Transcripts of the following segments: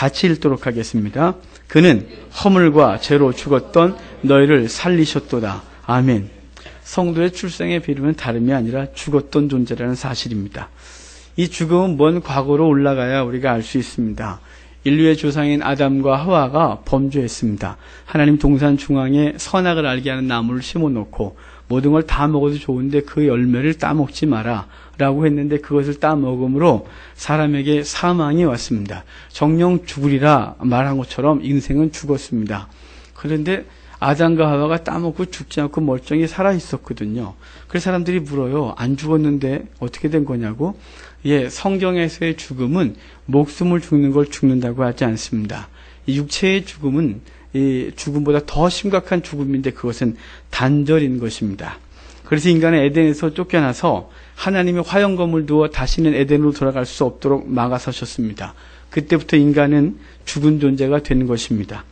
같이 읽도록 하겠습니다. 그는 허물과 죄로 죽었던 너희를 살리셨도다. 아멘. 성도의 출생의 비름은 다름이 아니라 죽었던 존재라는 사실입니다. 이 죽음은 먼 과거로 올라가야 우리가 알 수 있습니다. 인류의 조상인 아담과 하와가 범죄했습니다. 하나님 동산 중앙에 선악을 알게 하는 나무를 심어놓고 모든 걸 다 먹어도 좋은데 그 열매를 따먹지 마라 라고 했는데 그것을 따먹음으로 사람에게 사망이 왔습니다. 정령 죽으리라 말한 것처럼 인생은 죽었습니다. 그런데 아담과 하와가 따먹고 죽지 않고 멀쩡히 살아있었거든요. 그래서 사람들이 물어요. 안 죽었는데 어떻게 된 거냐고. 성경에서의 죽음은 목숨을 죽는 걸 죽는다고 하지 않습니다. 이 육체의 죽음은 이 죽음보다 더 심각한 죽음인데 그것은 단절인 것입니다. 그래서 인간은 에덴에서 쫓겨나서 하나님의 화영검을 두어 다시는 에덴으로 돌아갈 수 없도록 막아서셨습니다. 그때부터 인간은 죽은 존재가 된 것입니다.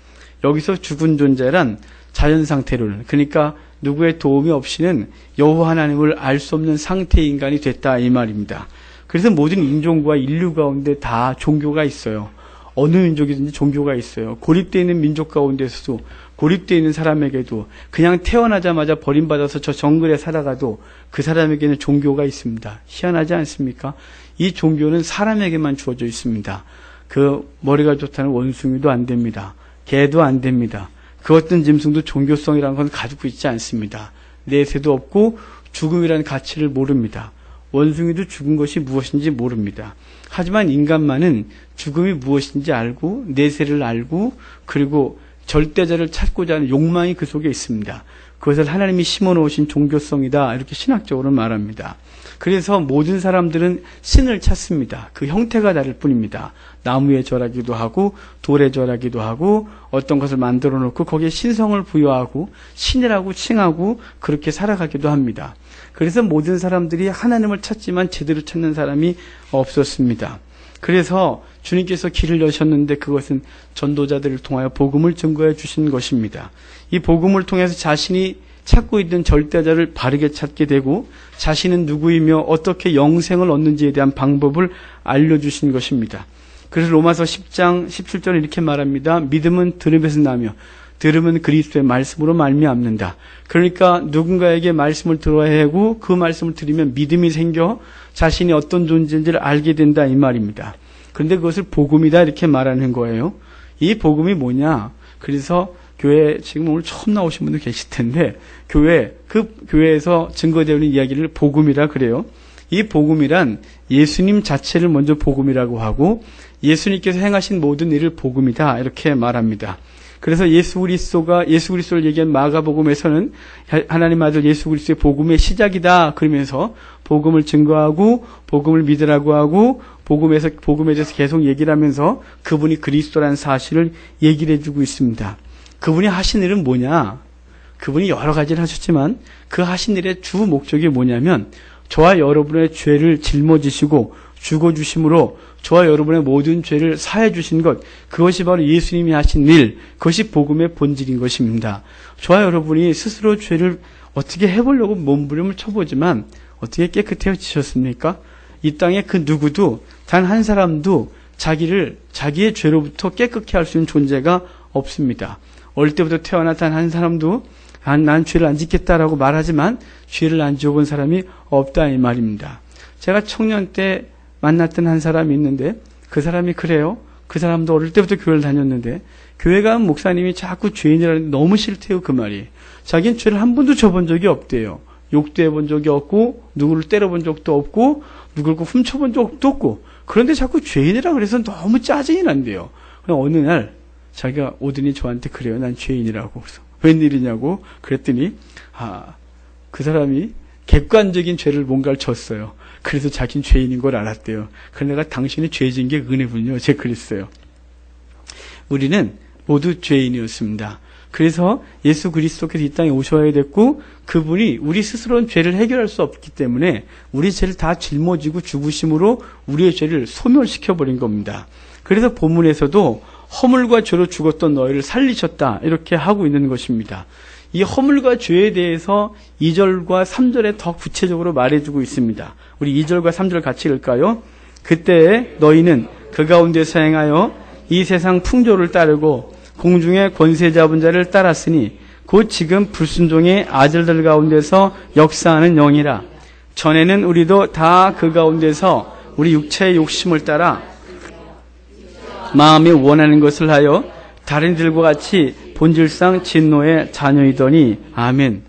여기서 죽은 존재란 자연상태를, 그러니까 누구의 도움이 없이는 여호와 하나님을 알 수 없는 상태의 인간이 됐다 이 말입니다. 그래서 모든 인종과 인류 가운데 다 종교가 있어요. 어느 민족이든지 종교가 있어요. 고립되어 있는 민족 가운데서도, 고립되어 있는 사람에게도, 그냥 태어나자마자 버림받아서 저 정글에 살아가도 그 사람에게는 종교가 있습니다. 희한하지 않습니까? 이 종교는 사람에게만 주어져 있습니다. 그 머리가 좋다는 원숭이도 안 됩니다. 개도 안 됩니다. 그 어떤 짐승도 종교성이라는 건 가지고 있지 않습니다. 내세도 없고 죽음이라는 가치를 모릅니다. 원숭이도 죽은 것이 무엇인지 모릅니다. 하지만 인간만은 죽음이 무엇인지 알고 내세를 알고 그리고 절대자를 찾고자 하는 욕망이 그 속에 있습니다. 그것을 하나님이 심어놓으신 종교성이다 이렇게 신학적으로 말합니다. 그래서 모든 사람들은 신을 찾습니다. 그 형태가 다를 뿐입니다. 나무에 절하기도 하고 돌에 절하기도 하고 어떤 것을 만들어 놓고 거기에 신성을 부여하고 신이라고 칭하고 그렇게 살아가기도 합니다. 그래서 모든 사람들이 하나님을 찾지만 제대로 찾는 사람이 없었습니다. 그래서 주님께서 길을 여셨는데 그것은 전도자들을 통하여 복음을 증거해 주신 것입니다. 이 복음을 통해서 자신이 찾고 있는 절대자를 바르게 찾게 되고 자신은 누구이며 어떻게 영생을 얻는지에 대한 방법을 알려주신 것입니다. 그래서 로마서 10장 17절에 이렇게 말합니다. 믿음은 들음에서 나며 들음은 그리스도의 말씀으로 말미암는다. 그러니까 누군가에게 말씀을 들어야 하고 그 말씀을 들으면 믿음이 생겨 자신이 어떤 존재인지를 알게 된다 이 말입니다. 그런데 그것을 복음이다 이렇게 말하는 거예요. 이 복음이 뭐냐? 그래서 교회 지금 오늘 처음 나오신 분들 계실 텐데 그 교회에서 증거되는 이야기를 복음이라 그래요. 이 복음이란 예수님 자체를 먼저 복음이라고 하고 예수님께서 행하신 모든 일을 복음이다 이렇게 말합니다. 그래서 예수 그리스도를 얘기한 마가복음에서는 하나님 아들 예수 그리스도의 복음의 시작이다 그러면서 복음을 증거하고 복음을 믿으라고 하고 복음에 대해서 계속 얘기를 하면서 그분이 그리스도라는 사실을 얘기를 해주고 있습니다. 그분이 하신 일은 뭐냐? 그분이 여러 가지를 하셨지만 그 하신 일의 주 목적이 뭐냐면 저와 여러분의 죄를 짊어지시고 죽어주심으로 저와 여러분의 모든 죄를 사해 주신 것, 그것이 바로 예수님이 하신 일, 그것이 복음의 본질인 것입니다. 저와 여러분이 스스로 죄를 어떻게 해보려고 몸부림을 쳐보지만 어떻게 깨끗해지셨습니까? 이 땅에 그 누구도 단 한 사람도 자기의 죄로부터 깨끗해 할 수 있는 존재가 없습니다. 어릴 때부터 태어나 단 한 사람도 난 죄를 안 짓겠다라고 말하지만 죄를 안 지어본 사람이 없다 이 말입니다. 제가 청년 때 만났던 한 사람이 있는데 그 사람이 그래요. 그 사람도 어릴 때부터 교회를 다녔는데 교회 가면 목사님이 자꾸 죄인이라는 게 너무 싫대요 그 말이. 자기는 죄를 한 번도 져본 적이 없대요. 욕도 해본 적이 없고 누구를 때려본 적도 없고 누구를 훔쳐본 적도 없고 그런데 자꾸 죄인이라 그래서 너무 짜증이 난대요. 그럼 어느 날 자기가 오더니 저한테 그래요. 난 죄인이라고. 그래서 웬일이냐고 그랬더니 그 사람이 객관적인 죄를 뭔가를 졌어요. 그래서 자기는 죄인인 걸 알았대요. 그래서 내가 당신이 죄진 게 은혜군요. 제가 그랬어요. 우리는 모두 죄인이었습니다. 그래서 예수 그리스도께서 이 땅에 오셔야 됐고 그분이 우리 스스로는 죄를 해결할 수 없기 때문에 우리 죄를 다 짊어지고 죽으심으로 우리의 죄를 소멸시켜버린 겁니다. 그래서 본문에서도 허물과 죄로 죽었던 너희를 살리셨다 이렇게 하고 있는 것입니다. 이 허물과 죄에 대해서 2절과 3절에 더 구체적으로 말해주고 있습니다. 우리 2절과 3절 같이 읽을까요? 그때 너희는 그 가운데서 행하여 이 세상 풍조를 따르고 공중의 권세 잡은 자를 따랐으니 곧 지금 불순종의 아들들 가운데서 역사하는 영이라. 전에는 우리도 다 그 가운데서 우리 육체의 욕심을 따라 마음이 원하는 것을 하여 다른 이들과 같이 본질상 진노의 자녀이더니. 아멘.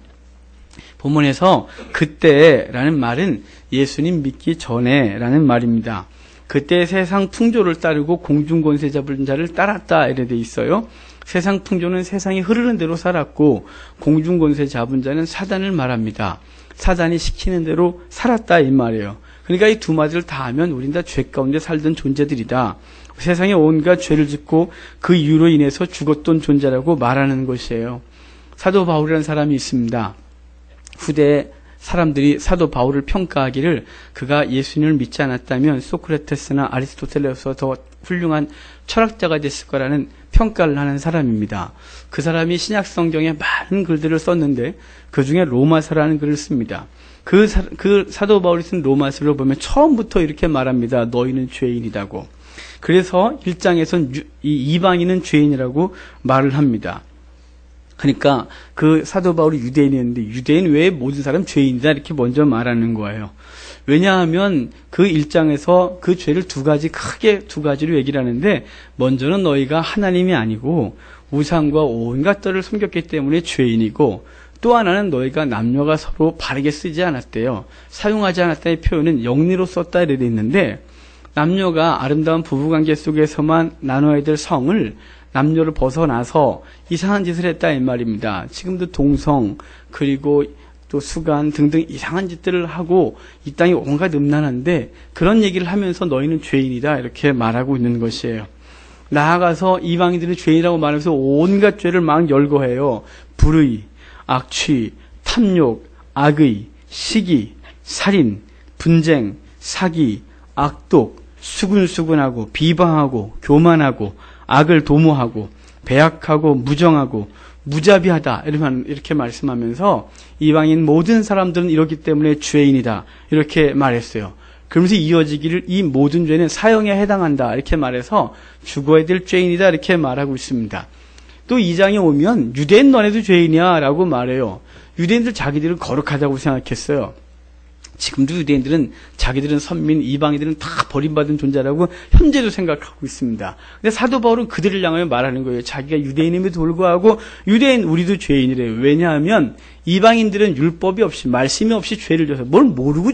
본문에서 그때라는 말은 예수님 믿기 전에라는 말입니다. 그때 세상 풍조를 따르고 공중권세 잡은 자를 따랐다 이래 돼 있어요. 세상 풍조는 세상이 흐르는 대로 살았고 공중권세 잡은 자는 사단을 말합니다. 사단이 시키는 대로 살았다 이 말이에요. 그러니까 이 두 마디를 다 하면 우린 다 죄 가운데 살던 존재들이다. 세상에 온갖 죄를 짓고 그 이유로 인해서 죽었던 존재라고 말하는 것이에요. 사도 바울이라는 사람이 있습니다. 후대에 사람들이 사도 바울을 평가하기를 그가 예수님을 믿지 않았다면 소크라테스나 아리스토텔레스보다 더 훌륭한 철학자가 됐을 거라는 평가를 하는 사람입니다. 그 사람이 신약 성경에 많은 글들을 썼는데 그 중에 로마서라는 글을 씁니다. 그 사도 바울이 쓴 로마서를 보면 처음부터 이렇게 말합니다. 너희는 죄인이라고. 그래서 1장에선 이방인은 죄인이라고 말을 합니다. 그러니까 그 사도 바울이 유대인이었는데 유대인 외에 모든 사람 죄인이다 이렇게 먼저 말하는 거예요. 왜냐하면 그 1장에서 그 죄를 크게 두 가지로 얘기를 하는데 먼저는 너희가 하나님이 아니고 우상과 온갖 것들을 숨겼기 때문에 죄인이고 또 하나는 너희가 남녀가 서로 바르게 쓰지 않았대요. 사용하지 않았다의 표현은 영리로 썼다 이래 돼 있는데 남녀가 아름다운 부부관계 속에서만 나눠야 될 성을 남녀를 벗어나서 이상한 짓을 했다 이 말입니다. 지금도 동성 그리고 또 수간 등등 이상한 짓들을 하고 이 땅이 온갖 음란한데 그런 얘기를 하면서 너희는 죄인이다 이렇게 말하고 있는 것이에요. 나아가서 이방인들은 죄인이라고 말하면서 온갖 죄를 막 열거해요. 불의, 악취, 탐욕, 악의, 시기, 살인, 분쟁, 사기, 악독, 수근수근하고 비방하고 교만하고 악을 도모하고 배약하고 무정하고 무자비하다 이렇게 말씀하면서 이방인 모든 사람들은 이렇기 때문에 죄인이다 이렇게 말했어요. 그러면서 이어지기를 이 모든 죄는 사형에 해당한다 이렇게 말해서 죽어야 될 죄인이다 이렇게 말하고 있습니다. 또 2장에 오면 유대인 너네도 죄인이야 라고 말해요. 유대인들 자기들은 거룩하다고 생각했어요. 지금도 유대인들은 자기들은 선민, 이방인들은 다 버림받은 존재라고 현재도 생각하고 있습니다. 근데 사도 바울은 그들을 향하여 말하는 거예요. 자기가 유대인임에도 불구하고 유대인 우리도 죄인이래요. 왜냐하면 이방인들은 율법이 없이 말씀이 없이 죄를 져서 뭘 모르고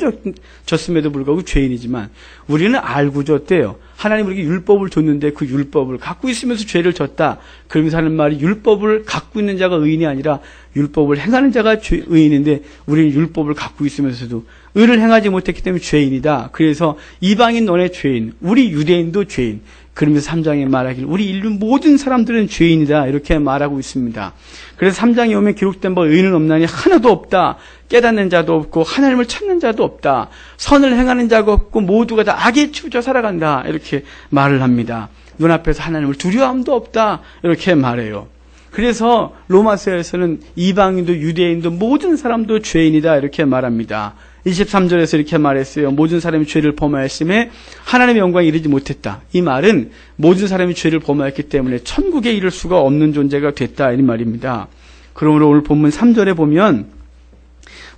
졌음에도 불구하고 죄인이지만 우리는 알고 졌대요. 하나님 우리에게 율법을 줬는데 그 율법을 갖고 있으면서 죄를 졌다. 그러면서 하는 말이 율법을 갖고 있는 자가 의인이 아니라 율법을 행하는 자가 의인인데 우리는 율법을 갖고 있으면서도 의를 행하지 못했기 때문에 죄인이다. 그래서 이방인 너네 죄인, 우리 유대인도 죄인. 그러면서 3장에 말하길 우리 인류 모든 사람들은 죄인이다 이렇게 말하고 있습니다. 그래서 3장에 오면 기록된 바 의인은 없나니 하나도 없다. 깨닫는 자도 없고 하나님을 찾는 자도 없다. 선을 행하는 자가 없고 모두가 다 악에 치우쳐 살아간다 이렇게 말을 합니다. 눈앞에서 하나님을 두려움도 없다 이렇게 말해요. 그래서 로마서에서는 이방인도 유대인도 모든 사람도 죄인이다 이렇게 말합니다. 23절에서 이렇게 말했어요. 모든 사람이 죄를 범하였음에 하나님의 영광에 이르지 못했다. 이 말은 모든 사람이 죄를 범하였기 때문에 천국에 이를 수가 없는 존재가 됐다 이 말입니다. 그러므로 오늘 본문 3절에 보면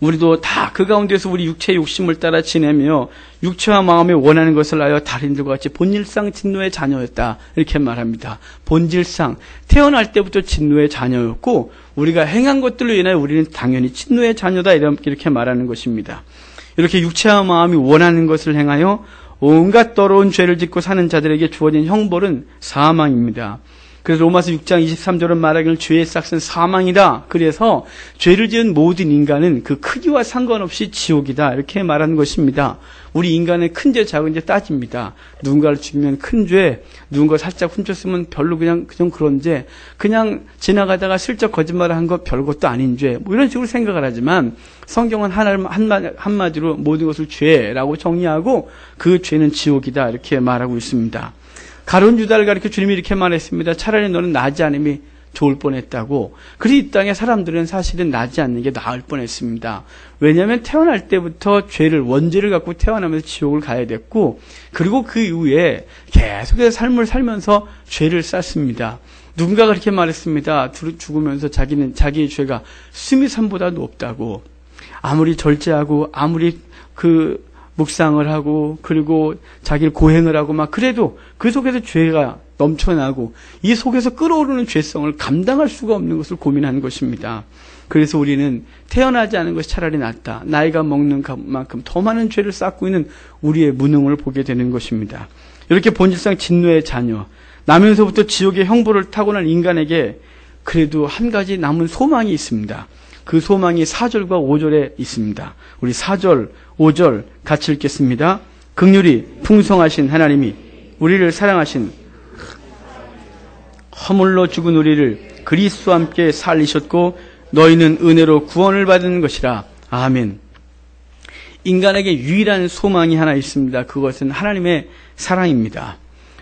우리도 다 그 가운데서 우리 육체의 욕심을 따라 지내며 육체와 마음에 원하는 것을 하여 다른들과 같이 본질상 진노의 자녀였다 이렇게 말합니다. 본질상 태어날 때부터 진노의 자녀였고 우리가 행한 것들로 인하여 우리는 당연히 진노의 자녀다 이렇게 말하는 것입니다. 이렇게 육체와 마음이 원하는 것을 행하여 온갖 더러운 죄를 짓고 사는 자들에게 주어진 형벌은 사망입니다. 그래서 로마서 6장 23절은 말하기를 죄의 싹은 사망이다. 그래서 죄를 지은 모든 인간은 그 크기와 상관없이 지옥이다. 이렇게 말하는 것입니다. 우리 인간은 큰 죄, 작은 죄 따집니다. 누군가를 죽이면 큰 죄, 누군가 살짝 훔쳤으면 별로 그냥 그런 죄, 그냥 지나가다가 슬쩍 거짓말을 한 것 별것도 아닌 죄, 뭐 이런 식으로 생각을 하지만 성경은 한마디로 모든 것을 죄라고 정의하고 그 죄는 지옥이다. 이렇게 말하고 있습니다. 가룟 유다를 가리켜 주님이 이렇게 말했습니다. 차라리 너는 나지 않음이 좋을 뻔했다고. 그래서 이 땅의 사람들은 사실은 나지 않는 게 나을 뻔했습니다. 왜냐하면 태어날 때부터 원죄를 갖고 태어나면서 지옥을 가야 됐고, 그리고 그 이후에 계속해서 삶을 살면서 죄를 쌌습니다. 누군가가 그렇게 말했습니다. 죽으면서 자기의 죄가 수미산보다 높다고. 아무리 절제하고 아무리 묵상을 하고 그리고 자기를 고행을 하고 막 그래도 그 속에서 죄가 넘쳐나고 이 속에서 끓어오르는 죄성을 감당할 수가 없는 것을 고민하는 것입니다. 그래서 우리는 태어나지 않은 것이 차라리 낫다. 나이가 먹는 만큼 더 많은 죄를 쌓고 있는 우리의 무능을 보게 되는 것입니다. 이렇게 본질상 진노의 자녀, 나면서부터 지옥의 형벌을 타고난 인간에게 그래도 한 가지 남은 소망이 있습니다. 그 소망이 4절과 5절에 있습니다. 우리 4절, 5절 같이 읽겠습니다. 긍휼이 풍성하신 하나님이 우리를 사랑하신 허물로 죽은 우리를 그리스도와 함께 살리셨고 너희는 은혜로 구원을 받은 것이라. 아멘. 인간에게 유일한 소망이 하나 있습니다. 그것은 하나님의 사랑입니다.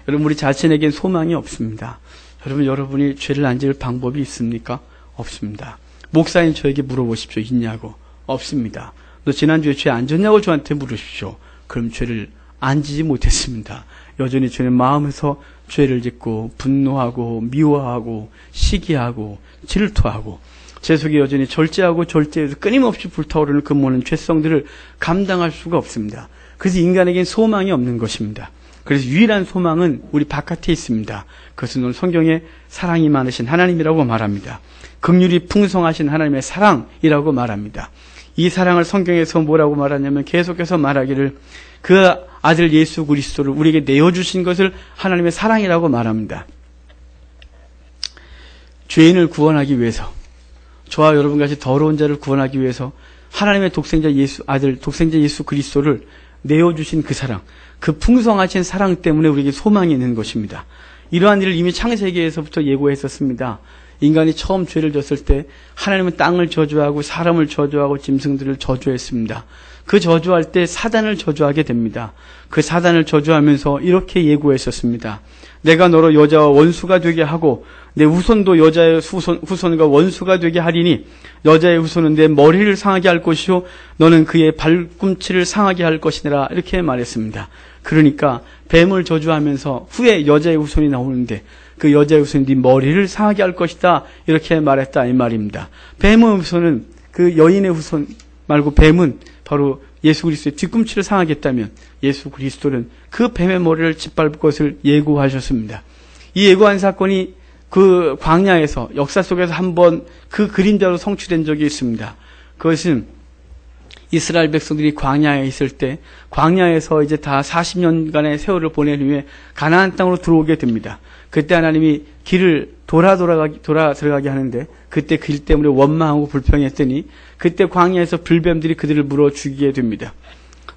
여러분, 우리 자신에겐 소망이 없습니다. 여러분이 죄를 안 지을 방법이 있습니까? 없습니다. 목사님 저에게 물어보십시오. 있냐고. 없습니다. 너 지난주에 죄 안 졌냐고 저한테 물으십시오. 그럼 죄를 안 지지 못했습니다. 여전히 저는 마음에서 죄를 짓고 분노하고 미워하고 시기하고 질투하고 제 속에 여전히 절제해서 끊임없이 불타오르는 그 모든 죄성들을 감당할 수가 없습니다. 그래서 인간에겐 소망이 없는 것입니다. 그래서 유일한 소망은 우리 바깥에 있습니다. 그것은 오늘 성경에 사랑이 많으신 하나님이라고 말합니다. 긍휼이 풍성하신 하나님의 사랑이라고 말합니다. 이 사랑을 성경에서 뭐라고 말하냐면 계속해서 말하기를 그 아들 예수 그리스도를 우리에게 내어주신 것을 하나님의 사랑이라고 말합니다. 죄인을 구원하기 위해서, 저와 여러분같이 더러운 자를 구원하기 위해서 하나님의 독생자 예수 그리스도를 내어주신 그 사랑, 그 풍성하신 사랑 때문에 우리에게 소망이 있는 것입니다. 이러한 일을 이미 창세기에서부터 예고했었습니다. 인간이 처음 죄를 졌을 때 하나님은 땅을 저주하고 사람을 저주하고 짐승들을 저주했습니다. 그 저주할 때 사단을 저주하게 됩니다. 그 사단을 저주하면서 이렇게 예고했었습니다. 내가 너로 여자와 원수가 되게 하고 내 후손도 여자의 후손과 원수가 되게 하리니 여자의 후손은 내 머리를 상하게 할 것이요 너는 그의 발꿈치를 상하게 할 것이니라. 이렇게 말했습니다. 그러니까 뱀을 저주하면서 후에 여자의 후손이 나오는데 그 여자의 후손이 네 머리를 상하게 할 것이다. 이렇게 말했다 이 말입니다. 뱀의 후손은 그 여인의 후손 말고 뱀은 바로 예수 그리스도의 뒤꿈치를 상하겠다면 예수 그리스도는 그 뱀의 머리를 짓밟을 것을 예고하셨습니다. 이 예고한 사건이 그 광야에서 역사 속에서 한번 그 그림자로 성취된 적이 있습니다. 그것은 이스라엘 백성들이 광야에 있을 때 광야에서 이제 다 40년간의 세월을 보낸 후에 가나안 땅으로 들어오게 됩니다. 그때 하나님이 길을 돌아 들어가게 하는데 그때 길 때문에 원망하고 불평했더니 그때 광야에서 불뱀들이 그들을 물어 죽이게 됩니다.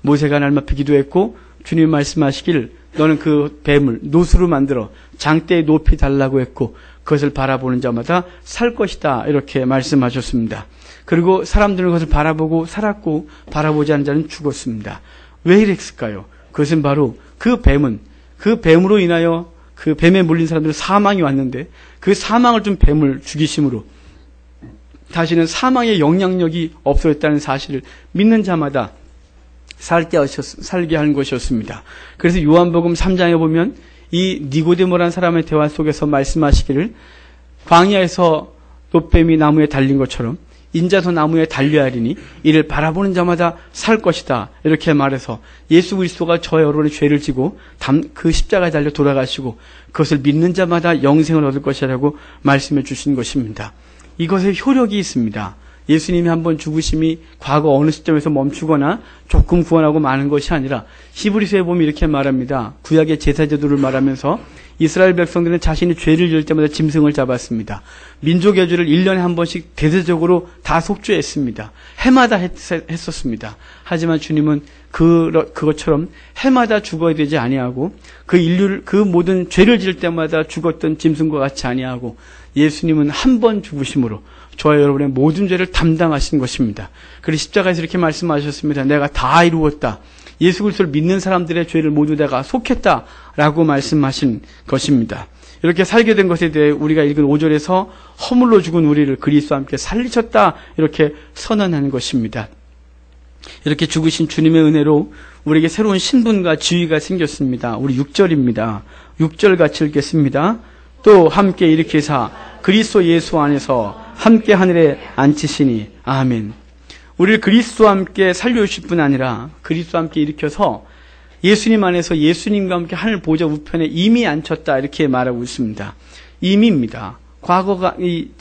모세가 날마다 기도했고 주님 말씀하시길 너는 그 뱀을 노수로 만들어 장대에 높이 달라고 했고 그것을 바라보는 자마다 살 것이다. 이렇게 말씀하셨습니다. 그리고 사람들은 그것을 바라보고 살았고 바라보지 않은 자는 죽었습니다. 왜 이랬을까요? 그것은 바로 그 뱀으로 인하여 그 뱀에 물린 사람들은 사망이 왔는데 그 사망을 준 뱀을 죽이심으로 다시는 사망의 영향력이 없어졌다는 사실을 믿는 자마다 살게 하는 것이었습니다. 그래서 요한복음 3장에 보면 이 니고데모라는 사람의 대화 속에서 말씀하시기를 광야에서 놋뱀이 나무에 달린 것처럼 인자도 나무에 달려야 하리니 이를 바라보는 자마다 살 것이다. 이렇게 말해서 예수 그리스도가 저와 여러분의 죄를 지고 그 십자가에 달려 돌아가시고 그것을 믿는 자마다 영생을 얻을 것이라고 말씀해 주신 것입니다. 이것에 효력이 있습니다. 예수님이 한번 죽으심이 과거 어느 시점에서 멈추거나 조금 구원하고 마는 것이 아니라 히브리서에 보면 이렇게 말합니다. 구약의 제사제도를 말하면서 이스라엘 백성들은 자신이 죄를 지을 때마다 짐승을 잡았습니다. 민족의 죄를 1년에 한 번씩 대대적으로 다 속죄했습니다. 해마다 했었습니다. 하지만 주님은 그것처럼 해마다 죽어야 되지 아니하고 그 모든 죄를 지을 때마다 죽었던 짐승과 같이 아니하고 예수님은 한 번 죽으심으로 저와 여러분의 모든 죄를 담당하신 것입니다. 그래서 십자가에서 이렇게 말씀하셨습니다. 내가 다 이루었다. 예수 그리스도를 믿는 사람들의 죄를 모두 내가 속했다라고 말씀하신 것입니다. 이렇게 살게 된 것에 대해 우리가 읽은 5절에서 허물로 죽은 우리를 그리스도와 함께 살리셨다 이렇게 선언하는 것입니다. 이렇게 죽으신 주님의 은혜로 우리에게 새로운 신분과 지위가 생겼습니다. 우리 6절입니다. 6절 같이 읽겠습니다. 또 함께 일으키사 그리스도 예수 안에서 함께 하늘에 앉히시니 아멘. 우리를 그리스도와 함께 살려주실 뿐 아니라 그리스도와 함께 일으켜서 예수님 안에서 예수님과 함께 하늘 보좌 우편에 이미 앉혔다 이렇게 말하고 있습니다. 이미입니다. 과거가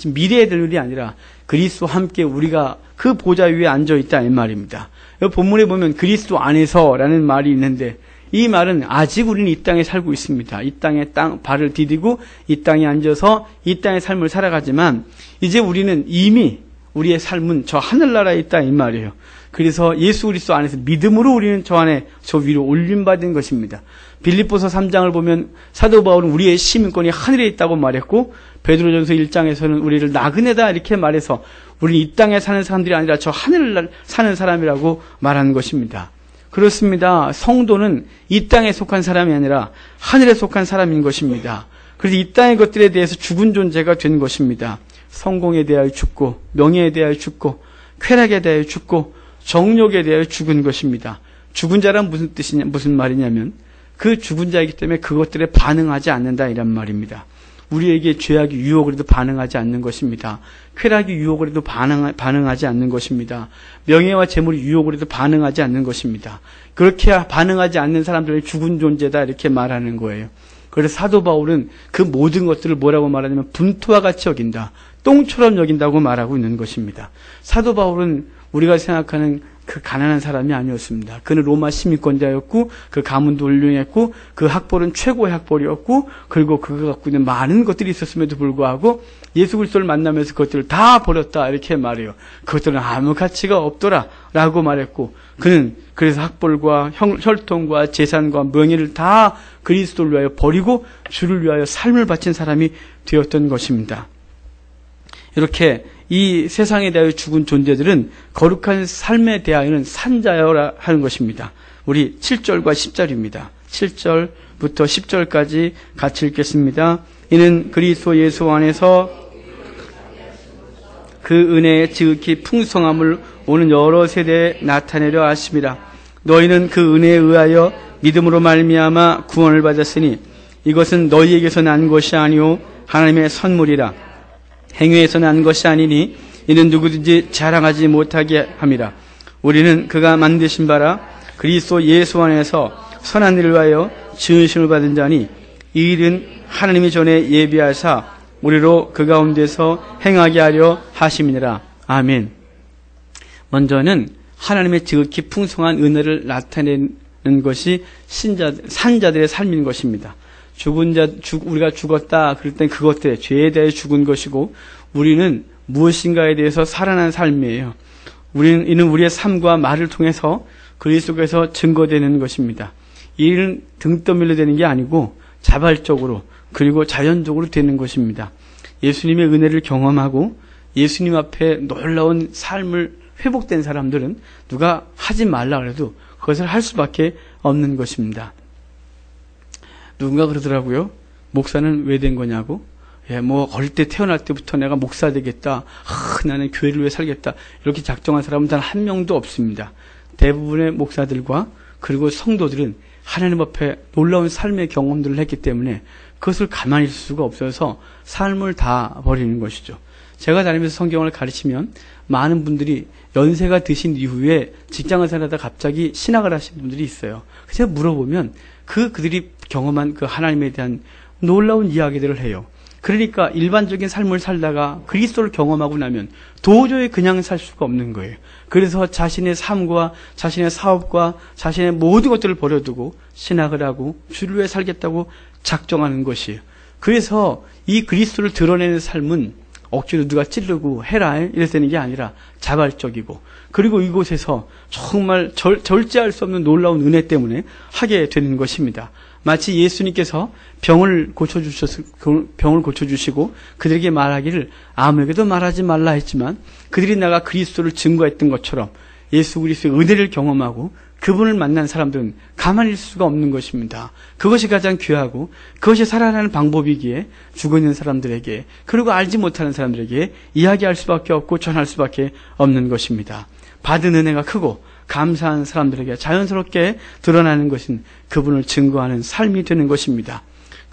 미래에 될 일이 아니라 그리스도와 함께 우리가 그 보좌 위에 앉아있다 이 말입니다. 본문에 보면 그리스도 안에서라는 말이 있는데 이 말은 아직 우리는 이 땅에 살고 있습니다. 이 땅에 발을 디디고 이 땅에 앉아서 이 땅의 삶을 살아가지만 이제 우리는 이미 우리의 삶은 저 하늘나라에 있다 이 말이에요. 그래서 예수 그리스도 안에서 믿음으로 우리는 저 안에 저 위로 올림받은 것입니다. 빌립보서 3장을 보면 사도 바울은 우리의 시민권이 하늘에 있다고 말했고 베드로전서 1장에서는 우리를 나그네다 이렇게 말해서 우리는 이 땅에 사는 사람들이 아니라 저 하늘을 사는 사람이라고 말하는 것입니다. 그렇습니다. 성도는 이 땅에 속한 사람이 아니라 하늘에 속한 사람인 것입니다. 그래서 이 땅의 것들에 대해서 죽은 존재가 된 것입니다. 성공에 대하여 죽고 명예에 대하여 죽고 쾌락에 대하여 죽고 정욕에 대하여 죽은 것입니다. 죽은 자란 무슨 말이냐면 그 죽은 자이기 때문에 그것들에 반응하지 않는다 이란 말입니다. 우리에게 죄악이 유혹을 해도 반응하지 않는 것입니다. 쾌락이 유혹을 해도 반응하지 않는 것입니다. 명예와 재물이 유혹을 해도 반응하지 않는 것입니다. 그렇게 반응하지 않는 사람들이 죽은 존재다 이렇게 말하는 거예요. 그래서 사도 바울은 그 모든 것들을 뭐라고 말하냐면 분투와 같이 여긴다. 똥처럼 여긴다고 말하고 있는 것입니다. 사도 바울은 우리가 생각하는 그 가난한 사람이 아니었습니다. 그는 로마 시민권자였고 그 가문도 훌륭했고 그 학벌은 최고의 학벌이었고 그리고 그가 갖고 있는 많은 것들이 있었음에도 불구하고 예수 그리스도를 만나면서 그것들을 다 버렸다 이렇게 말해요. 그것들은 아무 가치가 없더라 라고 말했고 그는 그래서 학벌과 혈통과 재산과 명예를 다 그리스도를 위하여 버리고 주를 위하여 삶을 바친 사람이 되었던 것입니다. 이렇게 이 세상에 대하여 죽은 존재들은 거룩한 삶에 대하여는 산자여라 하는 것입니다. 우리 7절과 10절입니다. 7절부터 10절까지 같이 읽겠습니다. 이는 그리스도 예수 안에서 그 은혜의 지극히 풍성함을 오는 여러 세대에 나타내려 하심이라. 너희는 그 은혜에 의하여 믿음으로 말미암아 구원을 받았으니 이것은 너희에게서 난 것이 아니오 하나님의 선물이라. 행위에서 난 것이 아니니 이는 누구든지 자랑하지 못하게 함이라. 우리는 그가 만드신 바라 그리스도 예수 안에서 선한 일을 위하여 지으심을 받은 자니 이 일은 하나님이 전에 예비하사 우리로 그 가운데서 행하게 하려 하심이니라. 아멘. 먼저는 하나님의 지극히 풍성한 은혜를 나타내는 것이 산자들의 삶인 것입니다. 우리가 죽었다 그럴 땐 그것 때문에 죄에 대해 죽은 것이고 우리는 무엇인가에 대해서 살아난 삶이에요. 이는 우리의 삶과 말을 통해서 그리스도께서 증거되는 것입니다. 이 일은 등 떠밀려 되는 게 아니고 자발적으로 그리고 자연적으로 되는 것입니다. 예수님의 은혜를 경험하고 예수님 앞에 놀라운 삶을 회복된 사람들은 누가 하지 말라 그래도 그것을 할 수밖에 없는 것입니다. 누군가 그러더라고요. 목사는 왜 된 거냐고. 어릴 때 태어날 때부터 내가 목사 되겠다. 나는 교회를 위해 살겠다. 이렇게 작정한 사람은 단 한 명도 없습니다. 대부분의 목사들과 그리고 성도들은 하나님 앞에 놀라운 삶의 경험들을 했기 때문에 그것을 가만히 있을 수가 없어서 삶을 다 버리는 것이죠. 제가 다니면서 성경을 가르치면 많은 분들이 연세가 드신 이후에 직장을 살다가 갑자기 신학을 하신 분들이 있어요. 그래서 물어보면 그들이 경험한 그 하나님에 대한 놀라운 이야기들을 해요. 그러니까 일반적인 삶을 살다가 그리스도를 경험하고 나면 도저히 그냥 살 수가 없는 거예요. 그래서 자신의 삶과 자신의 사업과 자신의 모든 것들을 버려두고 신학을 하고 주를 위해 살겠다고 작정하는 것이에요. 그래서 이 그리스도를 드러내는 삶은 억지로 누가 찌르고 해라 이래서 되는 게 아니라 자발적이고 그리고 이곳에서 정말 절제할 수 없는 놀라운 은혜 때문에 하게 되는 것입니다. 마치 예수님께서 병을 고쳐주시고 그들에게 말하기를 아무에게도 말하지 말라 했지만 그들이 나가 그리스도를 증거했던 것처럼 예수 그리스도의 은혜를 경험하고 그분을 만난 사람들은 가만히 있을 수가 없는 것입니다. 그것이 가장 귀하고 그것이 살아가는 방법이기에 죽어있는 사람들에게 그리고 알지 못하는 사람들에게 이야기할 수밖에 없고 전할 수밖에 없는 것입니다. 받은 은혜가 크고 감사한 사람들에게 자연스럽게 드러나는 것은 그분을 증거하는 삶이 되는 것입니다.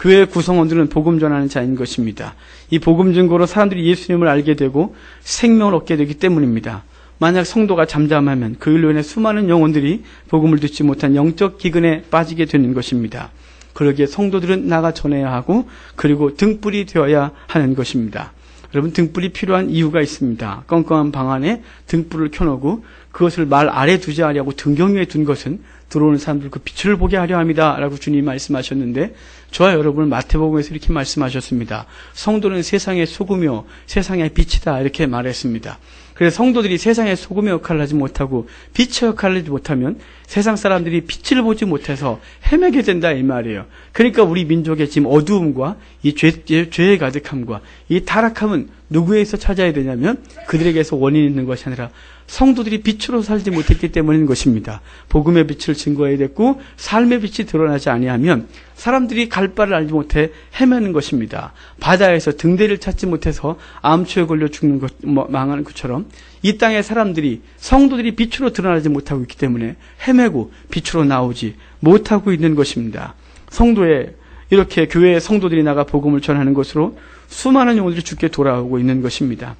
교회의 구성원들은 복음 전하는 자인 것입니다. 이 복음 증거로 사람들이 예수님을 알게 되고 생명을 얻게 되기 때문입니다. 만약 성도가 잠잠하면 그 일로 인해 수많은 영혼들이 복음을 듣지 못한 영적 기근에 빠지게 되는 것입니다. 그러기에 성도들은 나가 전해야 하고 그리고 등불이 되어야 하는 것입니다. 여러분, 등불이 필요한 이유가 있습니다. 껌껌한 방 안에 등불을 켜놓고 그것을 말 아래 두지 아니하고 등경 위에 둔 것은 들어오는 사람들 그 빛을 보게 하려 합니다. 라고 주님이 말씀하셨는데 저와 여러분은 마태복음에서 이렇게 말씀하셨습니다. 성도는 세상의 소금이요 세상의 빛이다 이렇게 말했습니다. 그래서 성도들이 세상의 소금의 역할을 하지 못하고 빛의 역할을 하지 못하면 세상 사람들이 빛을 보지 못해서 헤매게 된다 이 말이에요. 그러니까 우리 민족의 지금 어두움과 이 죄의 가득함과 이 타락함은 누구에서 찾아야 되냐면 그들에게서 원인이 있는 것이 아니라 성도들이 빛으로 살지 못했기 때문인 것입니다. 복음의 빛을 증거해야 됐고 삶의 빛이 드러나지 아니하면 사람들이 갈 바를 알지 못해 헤매는 것입니다. 바다에서 등대를 찾지 못해서 암초에 걸려 죽는 것, 망하는 것처럼 이 땅의 사람들이 성도들이 빛으로 드러나지 못하고 있기 때문에 헤매고 빛으로 나오지 못하고 있는 것입니다. 성도의 이렇게 교회의 성도들이 나가 복음을 전하는 것으로 수많은 영혼들이 주께 돌아오고 있는 것입니다.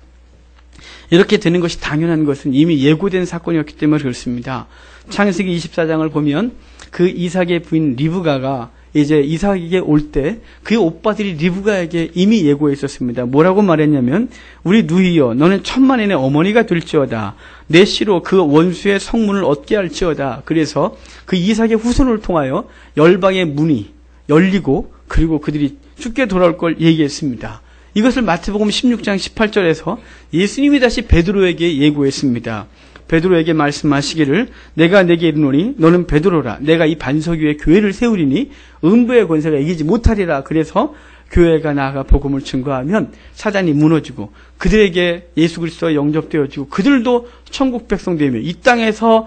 이렇게 되는 것이 당연한 것은 이미 예고된 사건이었기 때문에 그렇습니다. 창세기 24장을 보면 그 이삭의 부인 리브가가 이제 이삭에게 올 때 그의 오빠들이 리브가에게 이미 예고해 있었습니다. 뭐라고 말했냐면 우리 누이여 너는 천만인의 어머니가 될지어다. 내 씨로 그 원수의 성문을 얻게 할지어다. 그래서 그 이삭의 후손을 통하여 열방의 문이 열리고 그리고 그들이 죽게 돌아올 걸 얘기했습니다. 이것을 마태복음 16장 18절에서 예수님이 다시 베드로에게 예고했습니다. 베드로에게 말씀하시기를 내가 내게 이르노니 너는 베드로라. 내가 이 반석 위에 교회를 세우리니 음부의 권세가 이기지 못하리라. 그래서 교회가 나아가 복음을 증거하면 사단이 무너지고 그들에게 예수 그리스도가 영접되어지고 그들도 천국 백성 되며 이 땅에서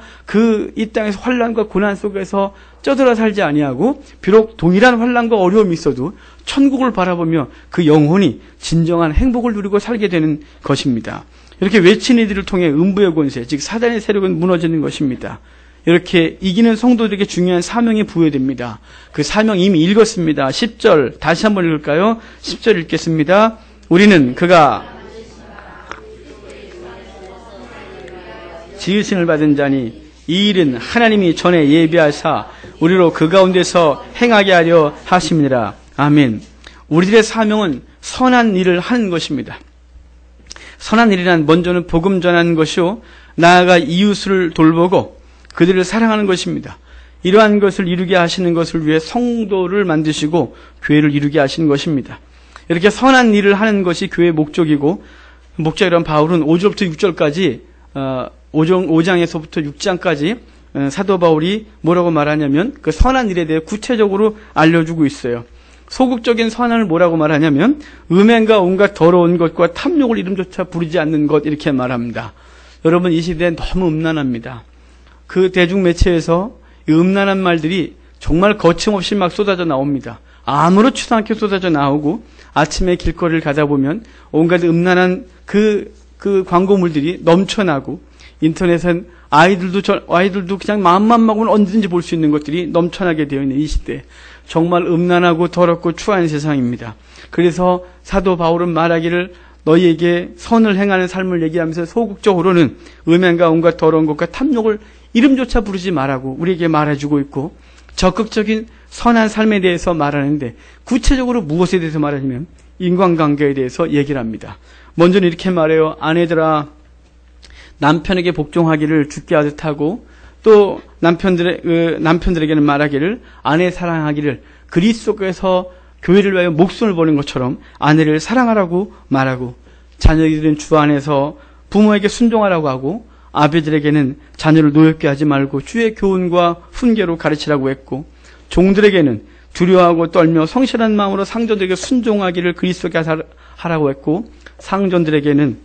환난과 고난 속에서 쩌들어 살지 아니하고 비록 동일한 환난과 어려움이 있어도 천국을 바라보며 그 영혼이 진정한 행복을 누리고 살게 되는 것입니다. 이렇게 외친 이들을 통해 음부의 권세, 즉 사단의 세력은 무너지는 것입니다. 이렇게 이기는 성도들에게 중요한 사명이 부여됩니다. 그 사명 이미 읽었습니다. 10절 다시 한번 읽을까요? 10절 읽겠습니다. 우리는 그가 지으심을 받은 자니 이 일은 하나님이 전에 예비하사 우리로 그 가운데서 행하게 하려 하심이니라. 아멘. 우리들의 사명은 선한 일을 하는 것입니다. 선한 일이란 먼저는 복음 전하는 것이요 나아가 이웃을 돌보고 그들을 사랑하는 것입니다. 이러한 것을 이루게 하시는 것을 위해 성도를 만드시고 교회를 이루게 하시는 것입니다. 이렇게 선한 일을 하는 것이 교회의 목적이고 목적이란 바울은 5절부터 6절까지 5장에서부터 6장까지 사도 바울이 뭐라고 말하냐면 그 선한 일에 대해 구체적으로 알려주고 있어요. 소극적인 선한을 뭐라고 말하냐면 음행과 온갖 더러운 것과 탐욕을 이름조차 부르지 않는 것 이렇게 말합니다. 여러분 이 시대에 너무 음란합니다. 그 대중매체에서 이 음란한 말들이 정말 거침없이 막 쏟아져 나옵니다. 아무렇지도 않게 쏟아져 나오고 아침에 길거리를 가다 보면 온갖 음란한 그 광고물들이 넘쳐나고 인터넷은 아이들도 그냥 마음만 먹으면 언제든지 볼 수 있는 것들이 넘쳐나게 되어 있는 이 시대. 정말 음란하고 더럽고 추한 세상입니다. 그래서 사도 바울은 말하기를 너희에게 선을 행하는 삶을 얘기하면서 소극적으로는 음행과 온갖 더러운 것과 탐욕을 이름조차 부르지 말라고 우리에게 말해주고 있고 적극적인 선한 삶에 대해서 말하는데 구체적으로 무엇에 대해서 말하냐면 인간관계에 대해서 얘기를 합니다. 먼저는 이렇게 말해요. 아내들아 남편에게 복종하기를 주께 하듯 하고 또 남편들에게는 말하기를 아내 사랑하기를 그리스도께서 교회를 위하여 목숨을 버린 것처럼 아내를 사랑하라고 말하고 자녀들은 주 안에서 부모에게 순종하라고 하고 아버지들에게는 자녀를 노엽게 하지 말고 주의 교훈과 훈계로 가르치라고 했고 종들에게는 두려워하고 떨며 성실한 마음으로 상전들에게 순종하기를 그리스도께 하라고 했고 상전들에게는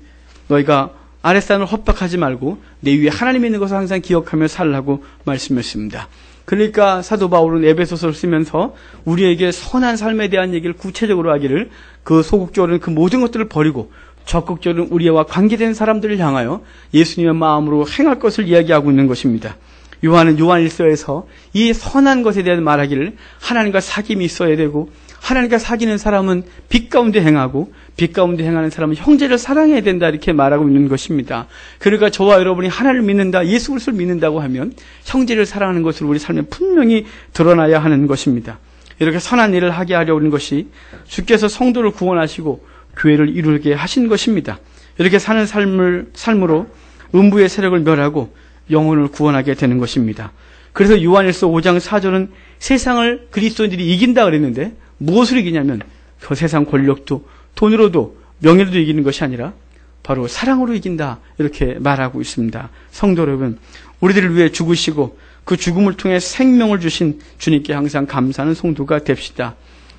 너희가 아랫사람을 협박하지 말고 내 위에 하나님이 있는 것을 항상 기억하며 살라고 말씀했습니다. 그러니까 사도 바울은 에베소서를 쓰면서 우리에게 선한 삶에 대한 얘기를 구체적으로 하기를, 그 소극적으로는 그 모든 것들을 버리고 적극적으로 우리와 관계된 사람들을 향하여 예수님의 마음으로 행할 것을 이야기하고 있는 것입니다. 요한은 요한일서에서 이 선한 것에 대한 말하기를 하나님과 사귐이 있어야 되고, 하나님과 사귀는 사람은 빛 가운데 행하고 빛 가운데 행하는 사람은 형제를 사랑해야 된다, 이렇게 말하고 있는 것입니다. 그러니까 저와 여러분이 하나님을 믿는다, 예수 그리스도를 믿는다고 하면 형제를 사랑하는 것으로 우리 삶에 분명히 드러나야 하는 것입니다. 이렇게 선한 일을 하게 하려고 하는 것이 주께서 성도를 구원하시고 교회를 이루게 하신 것입니다. 이렇게 사는 삶으로 음부의 세력을 멸하고 영혼을 구원하게 되는 것입니다. 그래서 요한일서 5장 4절은 세상을 그리스도인들이 이긴다 그랬는데, 무엇을 이기냐면 그 세상 권력도 돈으로도 명예로도 이기는 것이 아니라 바로 사랑으로 이긴다, 이렇게 말하고 있습니다. 성도 여러분, 우리들을 위해 죽으시고 그 죽음을 통해 생명을 주신 주님께 항상 감사하는 성도가 됩시다.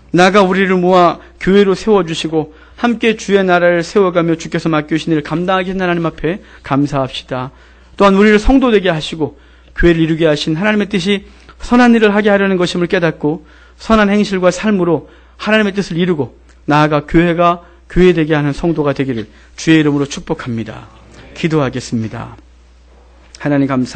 나가 우리를 모아 교회로 세워주시고 함께 주의 나라를 세워가며 주께서 맡겨주신 일을 감당하게 한 하나님 앞에 감사합시다. 또한 우리를 성도 되게 하시고 교회를 이루게 하신 하나님의 뜻이 선한 일을 하게 하려는 것임을 깨닫고 선한 행실과 삶으로 하나님의 뜻을 이루고 나아가 교회가 교회되게 하는 성도가 되기를 주의 이름으로 축복합니다. 기도하겠습니다. 하나님 감사합니다.